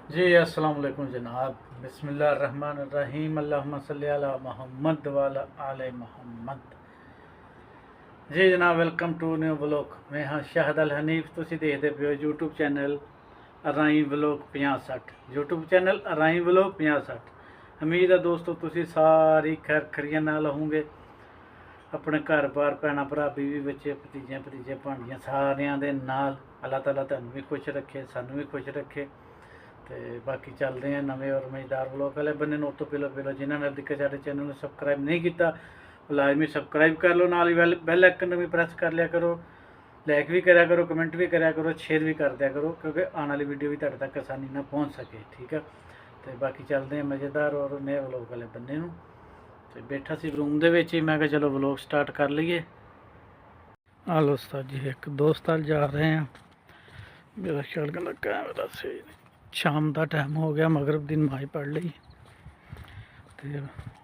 जी अस्सलाम वालेकुम जनाब। बिस्मिल्लाहिर्रहमानिर्रहीम। अल्लाहुम्मा सल्ली अला मुहम्मद व अला आले मुहम्मद। जी जनाब, वेलकम टू न्यू व्लॉग। मैं हाँ शाहिद अल हनीफ। तुसी देखते पे हो यूट्यूब चैनल अराई व्लॉग 50-60। यूट्यूब चैनल अराई व्लॉग 50-60। उम्मीद है दोस्तों तुसी सारी खैर खरिया नाल होंगे। अपने घर बार भैन भरा बीवी बच्चे भतीजे भांजियां सारियां दे नाल अल्लाह ताला तुहानू भी खुश रखे, सानू भी खुश रखे। तो बाकी चलते हैं नवे और मज़ेदार व्लॉग वाले बने। उस तो पहले जिन्होंने अभी तक साढ़े चैनल को सबसक्राइब नहीं किया लाजमी सबसक्राइब कर लो, नाल ही बैल आइकन भी प्रेस कर लिया करो, लाइक भी करा करो, कमेंट भी करा करो, शेयर भी कर दिया करो, क्योंकि आने वाली वीडियो भी तुहाडे तक आसानी ना पहुँच सके। ठीक है, तो बाकी चलते हैं मज़ेदार और नए व्लॉग वाले बने नूं। तो बैठा सी रूम दे विच ही, मैं कहा चलो व्लॉग स्टार्ट कर लीए। आलो उस्ताद जी एक दोस्त नाल जा रहे हैं। मेरा ख्याल कहना कैमरा से शाम का टाइम हो गया, मगरब की नमाज पढ़ ली। तो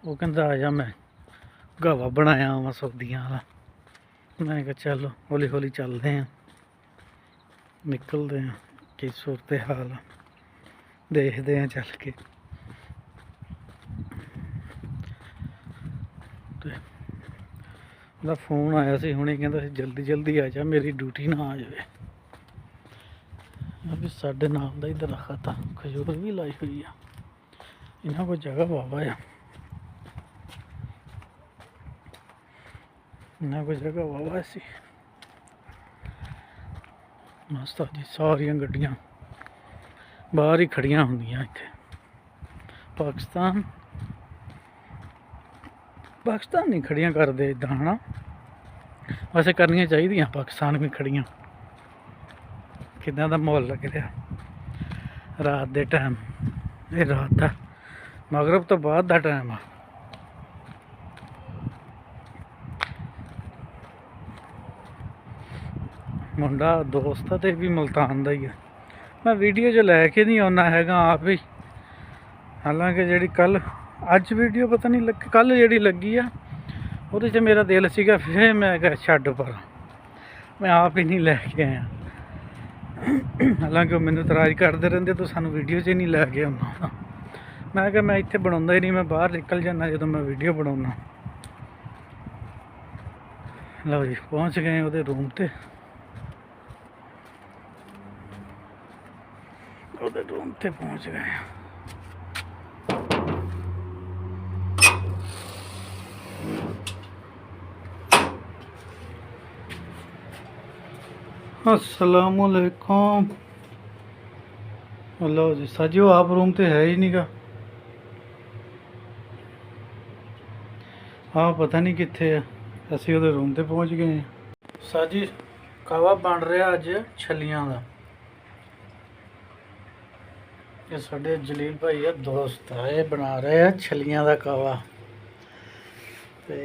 वो कहता आ जा मैं गवा बनाया वा सब्जियां वाला। मैं कहा चलो हौली हौली चलते हैं, निकलते हैं कि सूरत हाल देखते हैं चल के। तो फोन आया सी हुणे, कहता जल्दी जल्दी आ जा मेरी ड्यूटी ना आ जाए। अभी साढ़े नाल का ही दरख्त आ, खजूर भी लाई हुई है। इन्हों को जगह वावा है, इन्हों को जगह वावा सी मस्त जी। सारिया गड्डियां बाहर ही खड़िया होंदियां इत्थे। पाकिस्तान नहीं खड़िया करते इदा है ना, वैसे करनिया चाहिए पाकिस्तान भी खड़िया। किदा का माहौल लग रहा रात के टाइम, ये रात का मगरब तो बाद का टाइम आ। मुंडा दोस्त तो भी मुल्तान का ही है। मैं वीडियो जो लैके नहीं आना है आप ही, हालांकि जी कल अज वीडियो पता नहीं लग कल जी लगी है वो मेरा दिल सीगा, फिर मैं क्या छड्ड पर मैं आप ही नहीं लैके आया। हालांकि मैंने तराज करते रहते तो सानू वीडियो च नहीं लैके आना। मैं क्या मैं इत्थे बनाउंदा ही नहीं, मैं बाहर निकल जाना जो मैं वीडियो बनाउना। लो जी पहुँच गए वो रूम ते, रूम ते पहुँच गए। अस्सलामुअलैकुम। लो जी साजियो आप रूम ते है ही नहीं गा। हाँ पता नहीं कित्थे है, असी वो रूम ते पहुँच गए हैं। साजी कावा बन रहा अज छलियां का। ये साढ़े जलील भाई है दोस्त है, ये बना रहे हैं छलियां का कावा। ते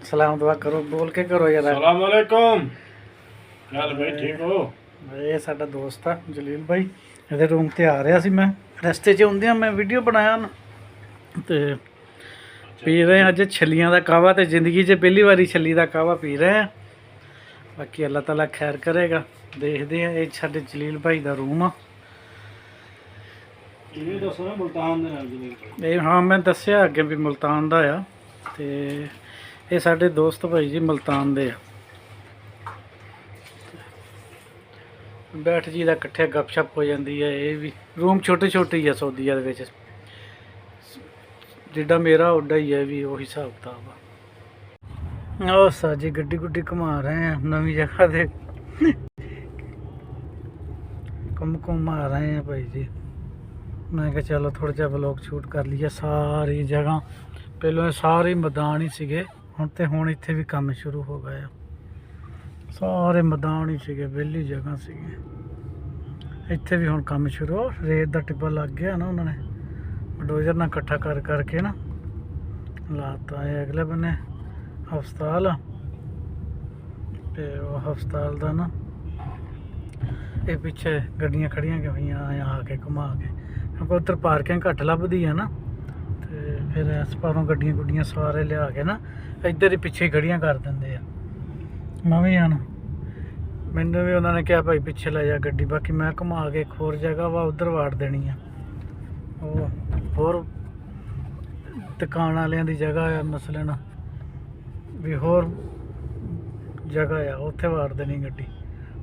सलाम दुआ करो, बोल के करो यार। अस्सलाम वालेकुम। चल भाई ठीक हो? ये साडा दोस्त है जलील भाई, ये रूम ते आ रहा सी। मैं रस्ते च आउंदे मैं वीडियो बनाया ना, तो पी रहे हैं अज छलियां का कावा। तो जिंदगी च पहली बारी छली का कावा पी रहे हैं। बाकी अल्लाह ताला खैर करेगा, देखते हैं। ये साडे जलील भाई का रूम आ। हाँ मैं दसिया अगे भी मुल्तान का आ। तो ये साडे दोस्त भाई जी मुल्तान दे आ। बैठ जी का कट्ठे गपशप हो जाती है। ये भी रूम छोटे छोटे ही है सऊदीया दे विच, जिड्डा मेरा उड्डा ही है भी वही हिसाब किताब आ। साजी गड्डी गुड्डी घुमा रहे हैं नवी जगह से, घुमा रहे हैं भाई जी। मैं कहा चलो थोड़ा जहा व्लॉग शूट कर लिया। सारी जगह पहलों सारे मैदान ही सीगे, हुण ते हुण इत्थे भी काम शुरू हो गया। सारे मैदान ही सीगे, वेली जगह सीगी। इत्थे भी हुण काम शुरू, रेत का टिब्बा लग गया ना, उन्होंने बलडोजर ना इकट्ठा कर करके ना लाता है। अगले बन्ने हस्पताल आ, तो हस्पताल का ना ये पिछे गड्डियां खड़ियां हुई आके घुमा के, क्योंकि उधर पार्किंग घट लभदी है ना। तो फिर इस पारों गड्डियां गुड्डियां सारे लिया के ना इधर ही पिछे खड़ियां कर देंगे। मैं भी हाँ मैनू भी उन्होंने कहा भाई पिछे ले जा गड्डी, बाकी मैं घुमा के एक होर जगह वा उधर वाड़ देनी है। ਉਹ ਹੋਰ ਦੁਕਾਨ ਵਾਲਿਆਂ ਦੀ ਜਗ੍ਹਾ ਆ, ਮਸਲਨ ਵੀ ਹੋਰ ਜਗ੍ਹਾ ਆ, ਉੱਥੇ ਵਾੜ ਦੇਣੀ ਗੱਡੀ।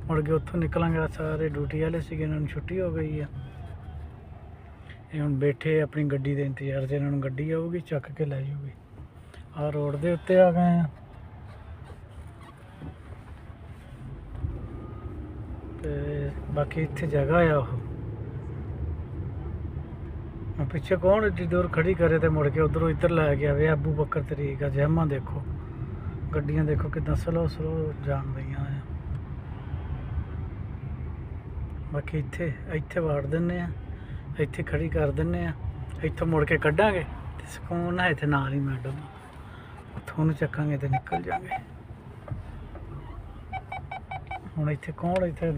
ਮੁੜ ਕੇ ਉੱਥੋਂ ਨਿਕਲਾਂਗੇ, ਸਾਰੇ ਡਿਊਟੀ ਵਾਲੇ ਸੀਗੇ, ਇਹਨਾਂ ਨੂੰ ਛੁੱਟੀ ਹੋ ਗਈ ਆ। ਇਹ ਹੁਣ ਬੈਠੇ ਆਪਣੀ ਗੱਡੀ ਦੇ ਇੰਤਜ਼ਾਰ 'ਚ, ਇਹਨਾਂ ਨੂੰ ਗੱਡੀ ਆਊਗੀ ਚੱਕ ਕੇ ਲੈ ਜਾਊਗੀ। ਆਹ ਰੋਡ ਦੇ ਉੱਤੇ ਆ ਗਏ ਆ ਤੇ ਬਾਕੀ ਇੱਥੇ ਜਗ੍ਹਾ ਆ। ਉਹ ਪਿੱਛੇ ਕੌਣ ਏਡੀ ਦੂਰ ਖੜੀ ਕਰੇ ਤੇ ਮੁੜ ਕੇ ਉਧਰੋਂ ਇੱਧਰ ਲੈ ਕੇ ਆਵੇ। ਅਬੂ ਬਕਰ ਤਰੀਕ ਆ। ਜਹਿਮਾ ਦੇਖੋ, ਗੱਡੀਆਂ ਦੇਖੋ ਕਿੱਦਾਂ ਸਲੋ ਜਾਣ ਰਹੀਆਂ ਆ। ਬਾਕੀ ਇੱਥੇ ਵਾੜ ਦਿੰਨੇ ਆ, ਇੱਥੇ ਖੜੀ ਕਰ ਦਿੰਨੇ ਆ, ਇੱਥੋਂ ਮੁੜ ਕੇ ਕੱਢਾਂਗੇ ਤੇ ਸਕੂਨ ਹੈ ਇੱਥੇ ਨਾਲ ਹੀ ਮੈਡਮ, ਉੱਥੋਂ ਉਹਨੂੰ ਚੱਕਾਂਗੇ ਤੇ ਨਿਕਲ ਜਾਵਾਂਗੇ। ਹੁਣ ਇੱਥੇ ਕੌਣ, ਇੱਥੇ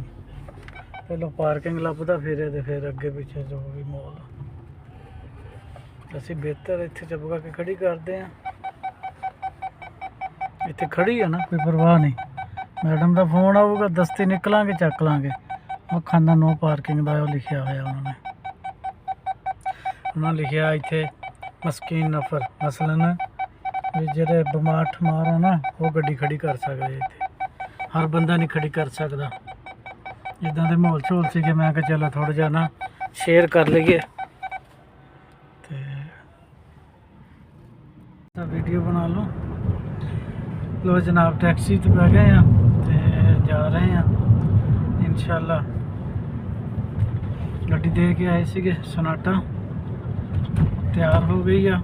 ਪਹਿਲਾਂ ਪਾਰਕਿੰਗ ਲੱਭਦਾ ਫਿਰੇ ਤੇ ਫਿਰ ਅੱਗੇ ਪਿੱਛੇ ਜੋ ਵੀ ਮੋਲ। ਅਸੀਂ ਬਿਹਤਰ ਇੱਥੇ ਚੁੱਪ ਕੇ ਖੜੀ ਕਰਦੇ ਆ। ਇੱਥੇ ਖੜੀ ਆ ਨਾ, ਕੋਈ ਪਰਵਾਹ ਨਹੀਂ। ਮੈਡਮ ਦਾ ਫੋਨ ਆਊਗਾ, ਦਸਤੀ ਨਿਕਲਾਂਗੇ, ਚੱਕ ਲਾਂਗੇ। ਉਹ ਖਾਨਾ ਨੋ ਪਾਰਕਿੰਗ ਦਾ ਉਹ ਲਿਖਿਆ ਹੋਇਆ ਉਹਨਾਂ ਨੇ ਲਿਖਿਆ ਇੱਥੇ ਮਸਕੀਨ ਨਫਰ, ਮਸਲਨ ਵੀ ਜਿਹੜੇ ਬਿਮਾਰ ਠਮਾਰ ਆ ਨਾ, ਉਹ ਗੱਡੀ ਖੜੀ ਕਰ ਸਕਦੇ। ਇੱਥੇ ਹਰ ਬੰਦਾ ਨਹੀਂ ਖੜੀ ਕਰ ਸਕਦਾ। ਇੱਦਾਂ ਦੇ ਮਾਹੌਲ ਝੋਲ ਸੀਗੇ, ਮੈਂ ਕਿਹਾ ਚਲੋ ਥੋੜ੍ਹਾ ਜਿਹਾ ਨਾ ਸ਼ੇਅਰ ਕਰ ਲਈਏ ਤੇ ਵੀਡੀਓ ਬਣਾ ਲਓ। ਲੋ ਜਨਾਬ, ਟੈਕਸੀ ਤੇ ਬਹਿ ਗਏ ਆ ਤੇ ਜਾ ਰਹੇ ਆ ਇਨਸ਼ਾਅੱਲਾ। ਗੱਡੀ ਦੇ ਕੇ ਆਏ ਸੀਗੇ, ਸੋਨਾਟਾ ਤਿਆਰ ਹੋ ਗਈ ਆ।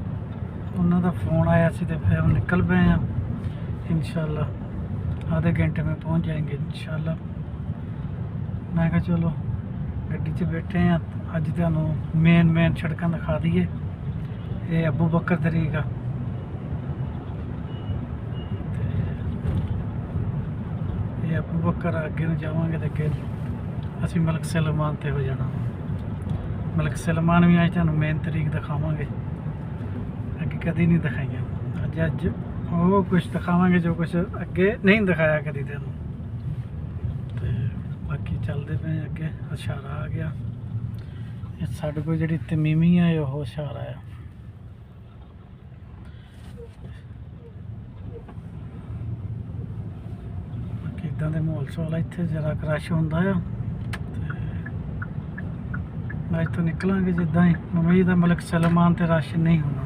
ਉਹਨਾਂ ਦਾ ਫੋਨ ਆਇਆ ਸੀ ਤੇ ਫਿਰ ਨਿਕਲ ਪਏ ਆ ਇਨਸ਼ਾਅੱਲਾ। आधे घंटे में पहुंच जाएंगे इंशाल्लाह। मैं कहा चलो गड्डी 'ਚ बैठे हैं, अज तुहानू मेन सड़क दिखा दीए। ये अबू बकर तरीक आ, ये अबू बकर अगे ਨੂੰ ਜਾਵਾਂਗੇ ਤੇ ਅੱਗੇ ਅਸੀਂ ਮਲਕ ਸਲਮਾਨ ਤੇ ਹੋ ਜਾਣਾ। ਮਲਕ ਸਲਮਾਨ ਵੀ ਅੱਜ ਤੁਹਾਨੂੰ ਮੇਨ ਤਰੀਕ ਦਿਖਾਵਾਂਗੇ, ਅੱਗੇ ਕਦੀ ਨਹੀਂ ਦਿਖਾਈਆਂ। ਅੱਜ ਉਹ ਕੁਛ ਦਿਖਾਵਾਂਗੇ ਜੋ ਕੁਛ ਅੱਗੇ ਨਹੀਂ ਦਿਖਾਇਆ ਕਦੀ ਤੈਨੂੰ। ਤੇ ਬਾਕੀ ਚੱਲਦੇ ਪਏ ਅੱਗੇ। ਇਸ਼ਾਰਾ ਆ ਗਿਆ, ਇਹ ਸਾਡੇ ਕੋਲ ਜਿਹੜੀ ਤਮੀਮੀ ਆ ਉਹ ਇਸ਼ਾਰਾ ਆ। ਬਾਕੀ ਇੱਦਾਂ ਦੇ ਮਾਹੌਲ ਸ਼ੋਲ ਇੱਥੇ ਜਰਾ ਰਸ਼ ਹੁੰਦਾ ਆ। ਮੈਂ ਇੱਥੋਂ ਨਿਕਲਾਂਗੇ ਜਿੱਦਾਂ ਹੀ, ਉਮੀਦ ਹੈ ਮਲਕ ਸਲਮਾਨ ਤੇ ਰਸ਼ ਨਹੀਂ ਹੋਣਾ।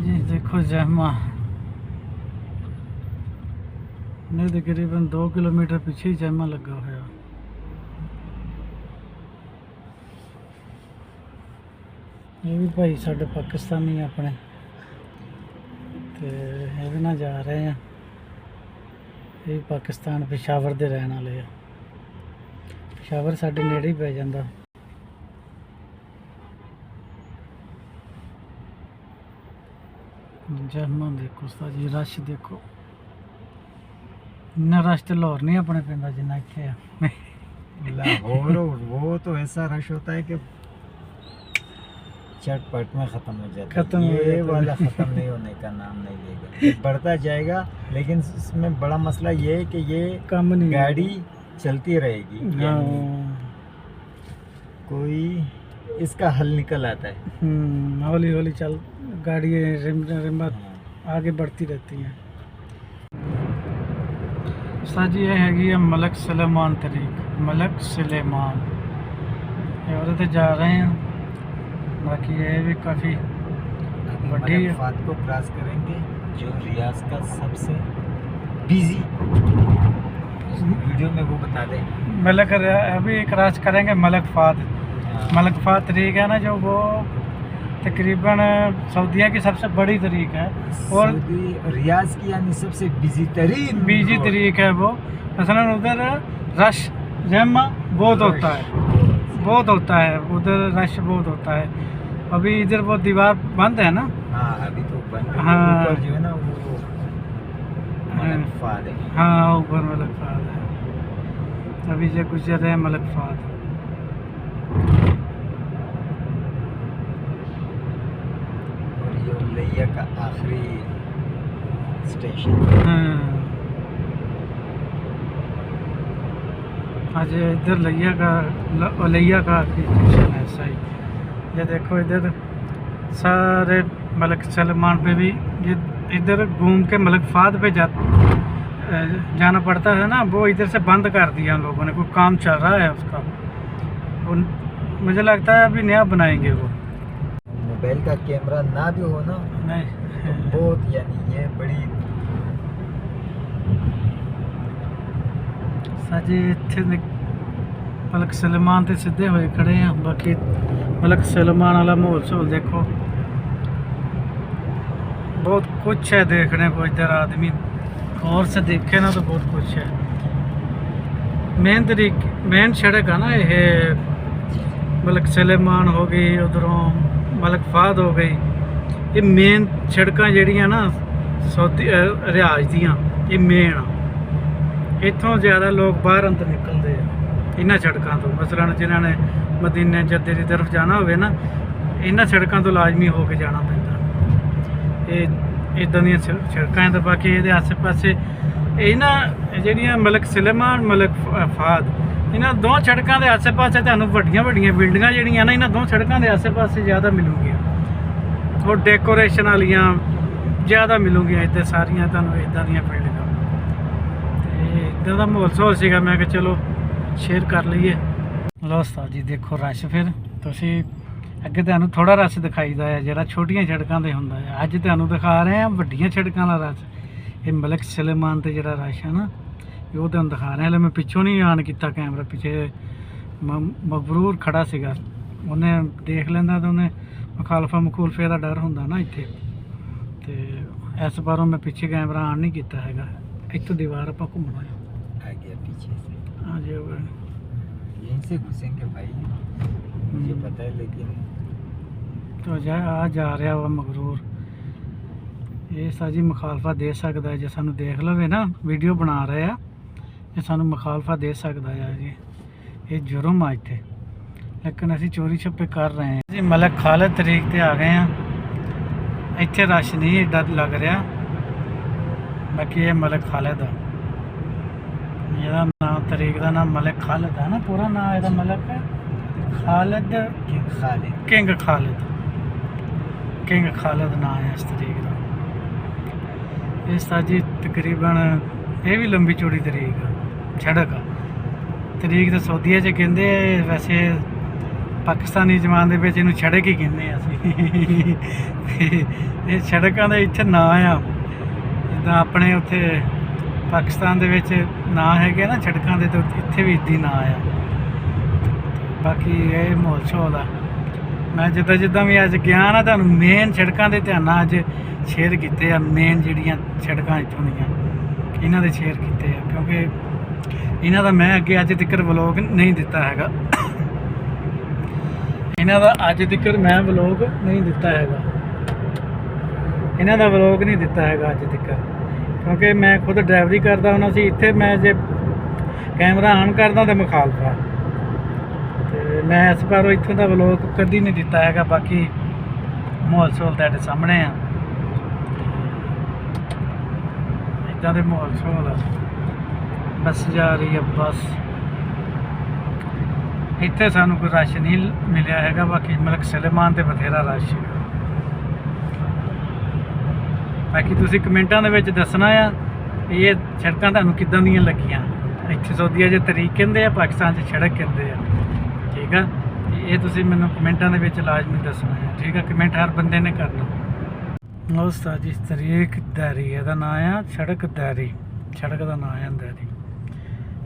जी देखो जहमा ने तकरीबन 2 किलोमीटर पीछे ही जहमा लगा होया। ये भी भाई साढ़े पाकिस्तानी अपने ते ये भी ना जा रहे हैं। ये भी पाकिस्तान पेशावर दे रहने वाले आ। पेशावर साढ़े नेड़े ही पै जांदा। जहमा देखो जी, रश देखो, इन्ना रश तो लाहौर नहीं अपने पैंदा जिन्ना इत्थे आ। लाहौर वो तो ऐसा रश होता है कि चटपट में ख़त्म हो जाता है। ये वाला ख़त्म नहीं होने का नाम नहीं लेगा, बढ़ता जाएगा। लेकिन इसमें बड़ा मसला ये है कि ये कम नहीं, गाड़ी चलती रहेगी, कोई इसका हल निकल आता है। हौली हौली चल गाड़ी रिमत आगे बढ़ती रहती हैं। साजी ये हैगी है मलक सलेमान तरीक, मलक सलेमान और जा रहे हैं। बाकी ये भी काफ़ी बड़ी फात को क्रॉस करेंगे, जो रियाज का सबसे बिजी वीडियो में वो बता दें। मलक अभी क्रॉस करेंगे मलक फात। मलक फात तरीक है ना, जो वो तकरीबन सऊदीया की सबसे बड़ी तरीक है और रियाज की यानी सबसे बिजी तरीक है वो। मसलन उधर रश जमा बहुत होता है, उधर रश बहुत होता है। अभी इधर वो दीवार बंद है ना। हाँ अभी तो बंद है। हाँ ऊपर जो है ना वो मलक फात है। हाँ ऊपर मलक फात है। अभी जो गुजर रहे हैं मलक फात। और ये लैया का आखिरी स्टेशन। हाँ आज इधर लैया का स्टेशन है सही। ये देखो इधर सारे मलक सलमान पे भी ये इधर घूम के मलक फाद पे जाना पड़ता है ना, वो इधर से बंद कर दिया उन लोगों ने, कोई काम चल रहा है उसका। मुझे लगता है अभी नया बनाएंगे वो। मोबाइल का कैमरा ना भी हो ना नहीं तो बहुत यानी ये बड़ी साजी इत्थे मलक सलमान ते सीधे होए खड़े हैं। बाकी मलक सलमान वाला माहौल शोल देखो, बहुत कुछ है देखने को इधर। आदमी और से देखे ना तो बहुत कुछ है। मेन सड़क है ना ये, मलक सलेमान हो गई, उधरों मलक फाद हो गई। ये मेन सड़क जड़ियाँ ना सऊदी रिहाज दियाँ, ये मेन आ। इत्थों ज़्यादा लोग बाहर अंदर निकलते हैं इन्हां सड़कों तो। मसलन जिन्होंने मदीने जद्दे की तरफ जाना होवे ना, इन्हां सड़कों तो लाजमी हो के जाना पैंदा। ये इदां दी सड़कां ते बाकी ये आसे पासे इन्हां जिहड़ियां मलक सलेमान मलक फाद, इन्हां दो सड़कों के आसे पासे तुहानूं वड्डियां वड्डियां बिल्डिंगां जिहड़ियां ना इन्हां दो सड़कों के आसे पासे ज़्यादा मिलूंगियां, और डेकोरेशन वालियां ज़्यादा मिलूंगियां इत्थे सारियां तुहानूं इदां दियां बिल्डिंगां। इदां दा माहौल शोल सीगा, मैं कहा चलो शेयर कर लईए। लो उस्ताद जी देखो रश, फिर तुसीं अगे तुहानूं थोड़ा रश दिखाईदा है जिहड़ा छोटियां सड़कों ते हुंदा है। अज तुहानूं दिखा रहे हैं वड्डियां सड़कों दा रश। ये मलक सलेमान ते जिहड़ा रश है ना, वो तुहानूं दिखा रहे हैं। मैं पिछों नहीं ऑन किया कैमरा, पिछे मबरूर खड़ा सीगा, उन्हें देख लेंदा तो उन्हें मुखालफे का डर हुंदा ना इत्थे, ते इस बारों मैं पिछे कैमरा ऑन नहीं किया हैगा। इत्थों दीवार आप घूमना है आ गया पीछे से। हाँ जी, यहीं से घुसेंगे भाई, मुझे पता है, लेकिन तो जा रहा वा मगरूर। ये साजी मुखालफा दे सकता है जो सानू देख लवे ना, वीडियो बना रहे हैं, ये सानू मुखालफा दे सकता है जी। ये जुर्म आ इत्थे, लेकिन असी चोरी छप्पे कर रहे हैं जी। मलक खालिद तरीक ते आ गए हैं। इत्थे रश नहीं एडा लग रहा, बाकी ये मलक खालिद है। ਇਹਦਾ ਨਾਮ ਤਰੀਕ ਦਾ ਨਾਮ ਮਲਕ ਖਾਲਿਦ ਹੈ ਨਾ, ਪੂਰਾ ਨਾਮ ਇਹਦਾ ਮਲਕ ਖਾਲਿਦ ਕਿੰਗ ਖਾਲਿਦ ਨਾਮ ਹੈ ਇਸ ਤਰੀਕ ਦਾ। ਇਸ ਸਾਜੀ ਤਕਰੀਬਨ ਇਹ ਵੀ ਲੰਬੀ ਚੌੜੀ ਤਰੀਕ ਆ, ਸੜਕ ਆ। ਤਰੀਕ ਤਾਂ ਸਊਦੀਆ 'ਚ ਕਹਿੰਦੇ, ਵੈਸੇ ਪਾਕਿਸਤਾਨੀ ਜ਼ਮਾਨ ਦੇ ਵਿੱਚ ਇਹਨੂੰ ਸੜਕ ਹੀ ਕਹਿੰਦੇ ਆ ਅਸੀਂ। ਇਹ ਸੜਕਾਂ ਦਾ ਇੱਥੇ ਨਾਂ ਆ, ਜਿੱਦਾਂ ਆਪਣੇ ਉੱਥੇ पाकिस्तान दे विच ना है ना सड़कों के, तो इत्थे भी इदां ना आ। बाकी ये माहौल शोल आ। मैं जिद्दां भी अज गया ना, तुहानूं मेन सड़कों के ध्यान अज शेयर किए। मेन जिहड़ियां सड़कां इत्थों दियां इन्हां दे शेयर किए, क्योंकि इन्हां दा मैं अगे अज तक व्लॉग नहीं दिता हैगा। इन्हां दा अज तक मैं व्लॉग नहीं दिता हैगा, इन्हां दा व्लॉग नहीं दिता हैगा अज तक, क्योंकि मैं खुद ड्राइवरी करता होना सी। इत्थे मैं जे कैमरा ऑन करदा तो मुखालफा, तो मैं इस बार इत्थों का व्लॉग कभी नहीं दिता हैगा। बाकी माहौल शोल तुहाडे सामने आ, इदां दे माहौल शोल बस जा रही है बस। इत्थे सानू कोई रश नहीं मिलिया हैगा, बाकी मलक सलेमान ते बथेरा रश है। बाकी तुसीं कमेंटां दे विच दसना आ ये सड़कां तुहानूं किदां दियां लगियां। इत्थे सऊदीया 'च तरीक कहंदे आ, पाकिस्तान 'च सड़क कहंदे आ, ठीक है। ये तुसीं मैनूं कमेंटां दे विच लाजमी दसना है, ठीक है। कमेंट हर बंदे ने करना। उस्ताद जी तरीक दैरी ਇਹਦਾ ਨਾਂ आ, सड़क दैरी, सड़क का नाम है दैरी।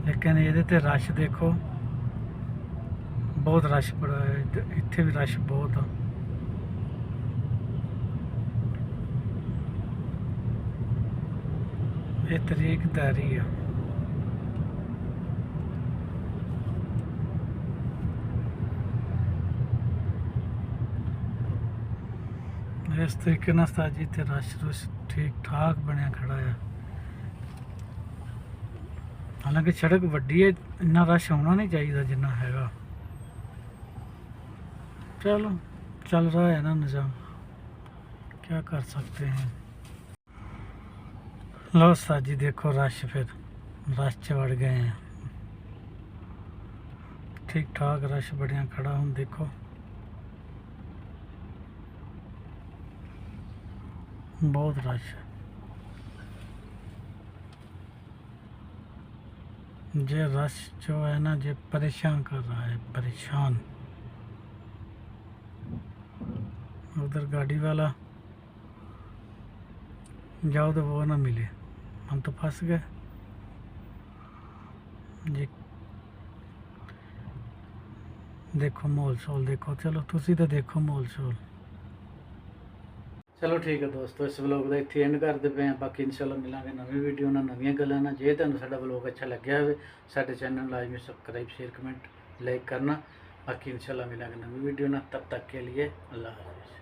लेकिन ये ते रश देखो, बहुत रश बड़ा है, इत्थे भी रश बहुत आ। ये तरीक दैरी है। इस तरीके ना जी ते रश रुश ठीक ठाक बनया खड़ा है। हालांकि सड़क वड्डी है, इन्ना रश होना नहीं चाहिए जिन्ना हैगा। चलो चल रहा है ना निज़ाम, क्या कर सकते हैं। लो उस्ताद जी देखो रश, फिर रश च वड़ गए हैं। ठीक ठाक रश बढ़िया खड़ा हूँ। देखो बहुत रश है। ये रश जो है ना, ये परेशान कर रहा है, परेशान। उधर गाड़ी वाला जाओ तो वो ना मिले, हम तो फंस गए। ये देखो मोल शोल देखो, चलो तुसी तो देखो मोल शोल। चलो ठीक है दोस्तों, इस व्लॉग का इत्थे एंड करते पे हैं। बाकी इंशाल्लाह मिलांगे नवी वीडियो ना नवीं गल्लां ना। जे तुहानूं साडा व्लॉग अच्छा लग्या होवे, साडे चैनल लाजमी सब्सक्राइब शेयर कमेंट लाइक करना। बाकी इंशाल्लाह मिलांगे नवी वीडियो ना, तब तक के लिए अल्लाह हाफ़िज़।